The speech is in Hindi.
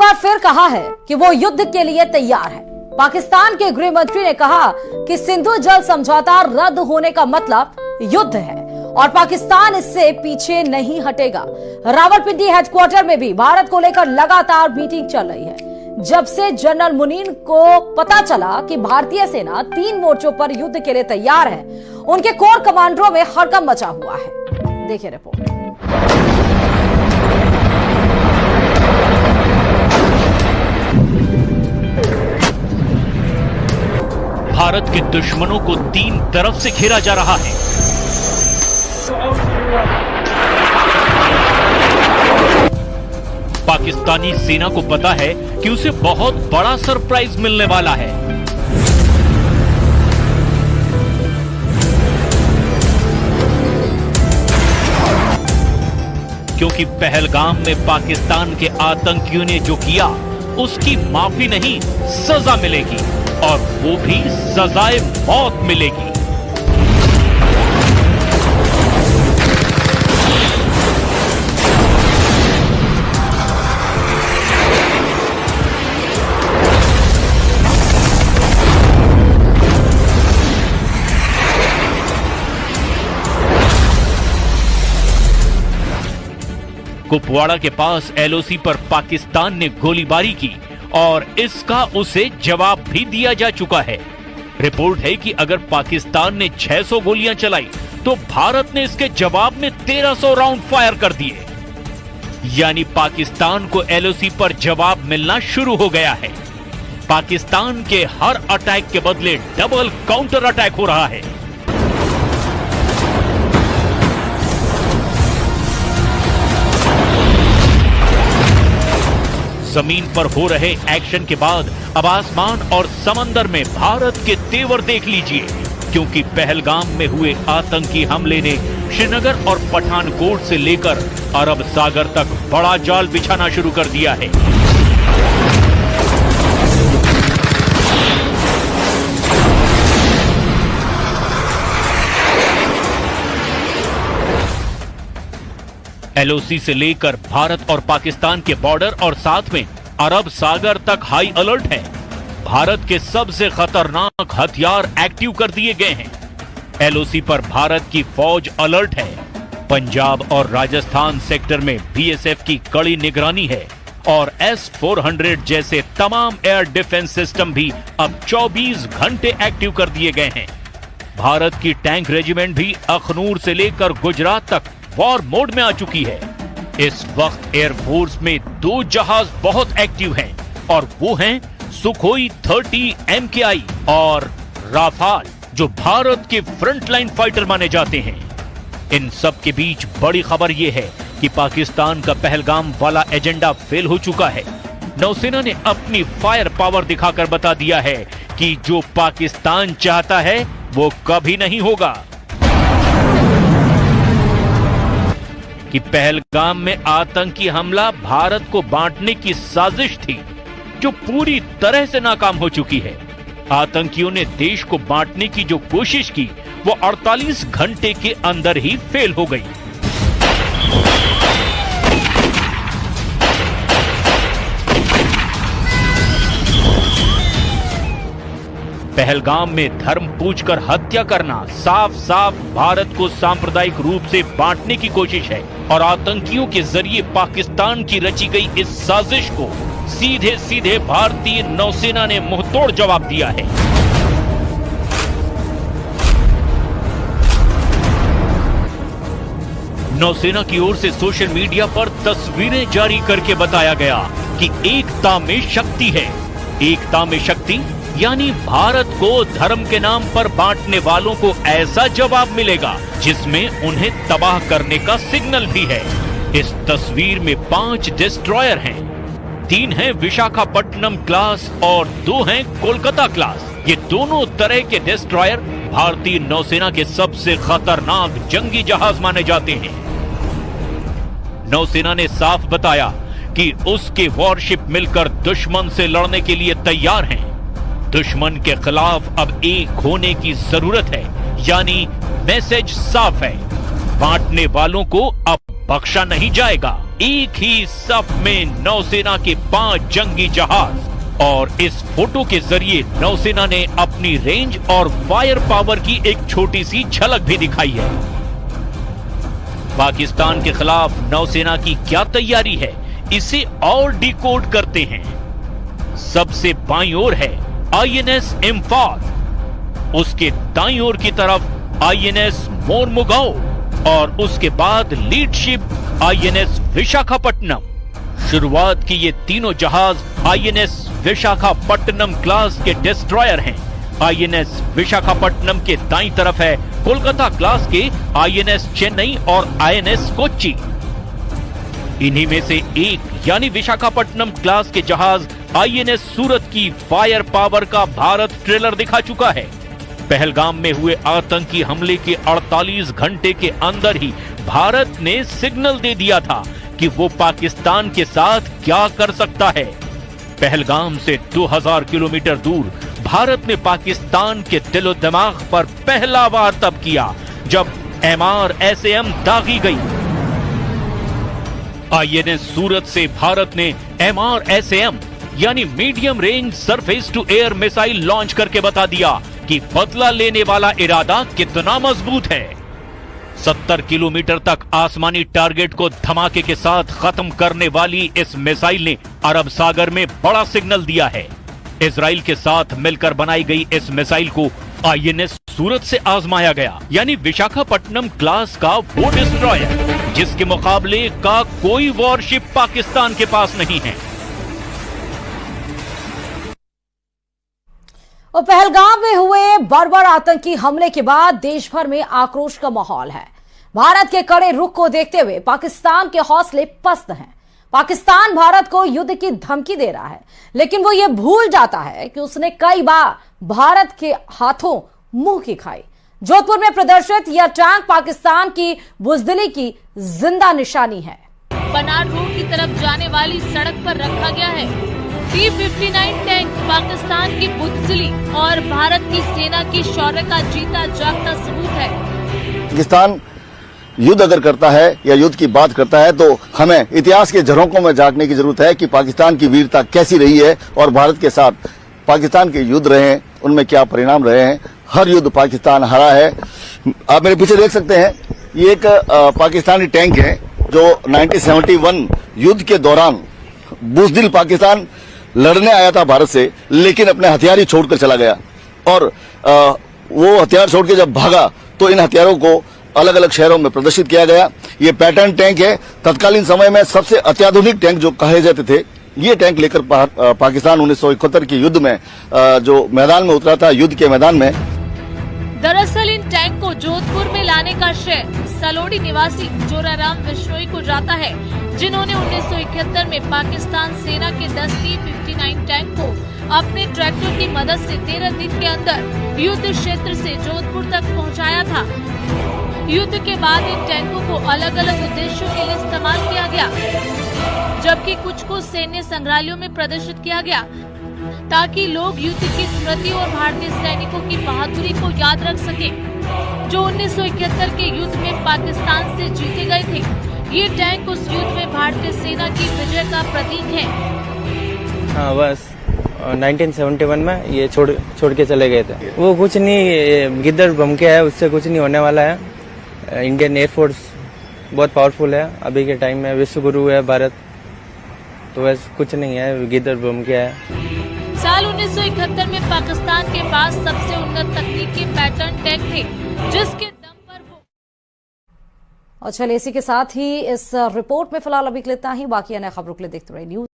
बार फिर कहा है कि वो युद्ध के लिए तैयार है। पाकिस्तान के गृह मंत्री ने कहा कि सिंधु जल समझौता रद्द होने का मतलब युद्ध है और पाकिस्तान इससे पीछे नहीं हटेगा। रावलपिंडी हेडक्वार्टर में भी भारत को लेकर लगातार मीटिंग चल रही है। जब से जनरल मुनीर को पता चला कि भारतीय सेना 3 मोर्चों पर युद्ध के लिए तैयार है, उनके कोर कमांडरों में हड़कंप मचा हुआ है। देखिए रिपोर्ट। भारत के दुश्मनों को 3 तरफ से घेरा जा रहा है। पाकिस्तानी सेना को पता है कि उसे बहुत बड़ा सरप्राइज मिलने वाला है। क्योंकि पहलगाम में पाकिस्तान के आतंकियों ने जो किया उसकी माफी नहीं, सजा मिलेगी और वो भी सजाए मौत मिलेगी। कुपवाड़ा के पास एलओसी पर पाकिस्तान ने गोलीबारी की और इसका उसे जवाब भी दिया जा चुका है। रिपोर्ट है कि अगर पाकिस्तान ने 600 गोलियां चलाई तो भारत ने इसके जवाब में 1300 राउंड फायर कर दिए। यानी पाकिस्तान को एलओसी पर जवाब मिलना शुरू हो गया है। पाकिस्तान के हर अटैक के बदले डबल काउंटर अटैक हो रहा है। जमीन पर हो रहे एक्शन के बाद अब आसमान और समंदर में भारत के तेवर देख लीजिए, क्योंकि पहलगाम में हुए आतंकी हमले ने श्रीनगर और पठानकोट से लेकर अरब सागर तक बड़ा जाल बिछाना शुरू कर दिया है। एलओसी से लेकर भारत और पाकिस्तान के बॉर्डर और साथ में अरब सागर तक हाई अलर्ट है। भारत के सबसे खतरनाक हथियार एक्टिव कर दिए गए हैं। एलओसी पर भारत की फौज अलर्ट है। पंजाब और राजस्थान सेक्टर में बीएसएफ की कड़ी निगरानी है और S-400 जैसे तमाम एयर डिफेंस सिस्टम भी अब 24 घंटे एक्टिव कर दिए गए हैं। भारत की टैंक रेजिमेंट भी अखनूर से लेकर गुजरात तक वॉर मोड में आ चुकी है। इस वक्त एयरफोर्स में 2 जहाज बहुत एक्टिव हैं और वो हैं सुखोई 30 MKI और राफाल, जो भारत के फ्रंटलाइन फाइटर माने जाते हैं। इन सब के बीच बड़ी खबर यह है कि पाकिस्तान का पहलगाम वाला एजेंडा फेल हो चुका है। नौसेना ने अपनी फायर पावर दिखाकर बता दिया है कि जो पाकिस्तान चाहता है वो कभी नहीं होगा। कि पहलगाम में आतंकी हमला भारत को बांटने की साजिश थी, जो पूरी तरह से नाकाम हो चुकी है। आतंकियों ने देश को बांटने की जो कोशिश की वो 48 घंटे के अंदर ही फेल हो गई। पहलगाम में धर्म पूछकर हत्या करना साफ साफ भारत को सांप्रदायिक रूप से बांटने की कोशिश है और आतंकियों के जरिए पाकिस्तान की रची गई इस साजिश को सीधे सीधे भारतीय नौसेना ने मुंहतोड़ जवाब दिया है। नौसेना की ओर से सोशल मीडिया पर तस्वीरें जारी करके बताया गया कि एकता में शक्ति है। एकता में शक्ति यानी भारत को धर्म के नाम पर बांटने वालों को ऐसा जवाब मिलेगा जिसमें उन्हें तबाह करने का सिग्नल भी है। इस तस्वीर में 5 डिस्ट्रॉयर हैं, 3 हैं विशाखापट्टनम क्लास और 2 हैं कोलकाता क्लास। ये दोनों तरह के डिस्ट्रॉयर भारतीय नौसेना के सबसे खतरनाक जंगी जहाज माने जाते हैं। नौसेना ने साफ बताया कि उसके वॉरशिप मिलकर दुश्मन से लड़ने के लिए तैयार हैं। दुश्मन के खिलाफ अब एक होने की जरूरत है, यानी मैसेज साफ है, बांटने वालों को अब बख्शा नहीं जाएगा। एक ही सफ में नौसेना के 5 जंगी जहाज। और इस फोटो के जरिए नौसेना ने अपनी रेंज और फायर पावर की एक छोटी सी झलक भी दिखाई है। पाकिस्तान के खिलाफ नौसेना की क्या तैयारी है, इसे और डिकोड करते हैं। सबसे बाईं ओर है आईएनएस इम्फाल, उसके दाईं ओर की तरफ आईएनएस मोरमुगाओ और उसके बाद लीड शिप आईएनएस विशाखापट्टनम। शुरुआत की ये तीनों जहाज आईएनएस विशाखापट्टनम क्लास के डिस्ट्रॉयर हैं। आईएनएस विशाखापट्टनम के दाईं तरफ है कोलकाता क्लास के आईएनएस चेन्नई और आईएनएस कोच्चि। इन्हीं में से एक यानी विशाखापट्टनम क्लास के जहाज आईएनएस सूरत की फायर पावर का भारत ट्रेलर दिखा चुका है। पहलगाम में हुए आतंकी हमले के 48 घंटे के अंदर ही भारत ने सिग्नल दे दिया था कि वो पाकिस्तान के साथ क्या कर सकता है। पहलगाम से 2000 किलोमीटर दूर भारत ने पाकिस्तान के दिलो दिमाग पर पहला वार तब किया जब MRSAM दागी गई। आईएनएस सूरत से भारत ने MRSAM यानी medium range surface to air missile launch करके बता दिया कि बदला लेने वाला इरादा कितना मजबूत है। 70 किलोमीटर तक आसमानी टारगेट को धमाके के साथ खत्म करने वाली इस मिसाइल ने अरब सागर में बड़ा सिग्नल दिया है। इजराइल के साथ मिलकर बनाई गई इस मिसाइल को आईएनएस सूरत से आजमाया गया, यानी विशाखापट्टनम क्लास का वो डिस्ट्रॉयर जिसके मुकाबले का कोई वॉरशिप पाकिस्तान के पास नहीं है। और पहलगाम में हुए बर्बर आतंकी हमले के बाद देश भर में आक्रोश का माहौल है। भारत के कड़े रुख को देखते हुए पाकिस्तान के हौसले पस्त हैं। पाकिस्तान भारत को युद्ध की धमकी दे रहा है, लेकिन वो ये भूल जाता है कि उसने कई बार भारत के हाथों मुंह की खाई। जोधपुर में प्रदर्शित यह टैंक पाकिस्तान की बुजदिली की जिंदा निशानी है। बनार रोड की तरफ जाने वाली सड़क पर रखा गया है T-59 टैंक पाकिस्तान की बुजदिली और भारत की सेना की शौर्य का जीता जागता सबूत है। पाकिस्तान युद्ध अगर करता है या युद्ध की बात करता है तो हमें इतिहास के झरोकों में झांकने की जरूरत है कि पाकिस्तान की वीरता कैसी रही है और भारत के साथ पाकिस्तान के युद्ध रहे हैं, उनमें क्या परिणाम रहे हैं। हर युद्ध पाकिस्तान हारा है। आप मेरे पीछे देख सकते हैं, ये एक पाकिस्तानी टैंक है जो 1971 युद्ध के दौरान बुजदिल पाकिस्तान लड़ने आया था भारत से, लेकिन अपने हथियार ही छोड़कर चला गया। और वो हथियार छोड़ के जब भागा तो इन हथियारों को अलग अलग शहरों में प्रदर्शित किया गया। ये पैटर्न टैंक है। तत्कालीन समय में सबसे अत्याधुनिक टैंक जो कहे जाते थे, ये टैंक लेकर पाकिस्तान 1971 के युद्ध में जो मैदान में उतरा था, युद्ध के मैदान में। दरअसल इन टैंक को जोधपुर में लाने का श्रेय सलोड़ी निवासी जोराराम बिश्नोई को जाता है, जिन्होंने 1971 में पाकिस्तान सेना के 10 T-59 टैंक को अपने ट्रैक्टर की मदद से 13 दिन के अंदर युद्ध क्षेत्र से जोधपुर तक पहुंचाया था। युद्ध के बाद इन टैंकों को अलग अलग उद्देश्यों के लिए इस्तेमाल किया गया, जबकि कुछ को सैन्य संग्रहालयों में प्रदर्शित किया गया ताकि लोग युद्ध की स्मृति और भारतीय सैनिकों की बहादुरी को याद रख सके, जो 1971 के युद्ध में पाकिस्तान से जीते गए थे। ये टैंक उस युद्ध में भारतीय सेना की विजय का प्रतीक है। हाँ, बस 1971 में ये छोड़ के चले गए थे। वो कुछ नहीं, गिद्दड़ बम के है, उससे कुछ नहीं होने वाला है। इंडियन एयरफोर्स बहुत पावरफुल है अभी के टाइम में, विश्व गुरु है भारत, तो वैसे कुछ नहीं है, गिद्दड़ बम के है। साल 1971 में पाकिस्तान के पास सबसे उन्नत तकनीक के पैटर्न टैंक थे, जिसके दम पर वो। और चलिए इसी के साथ ही इस रिपोर्ट में फिलहाल अभी इतना ही। बाकी अन्य खबरों के लिए देखते रहिए न्यूज।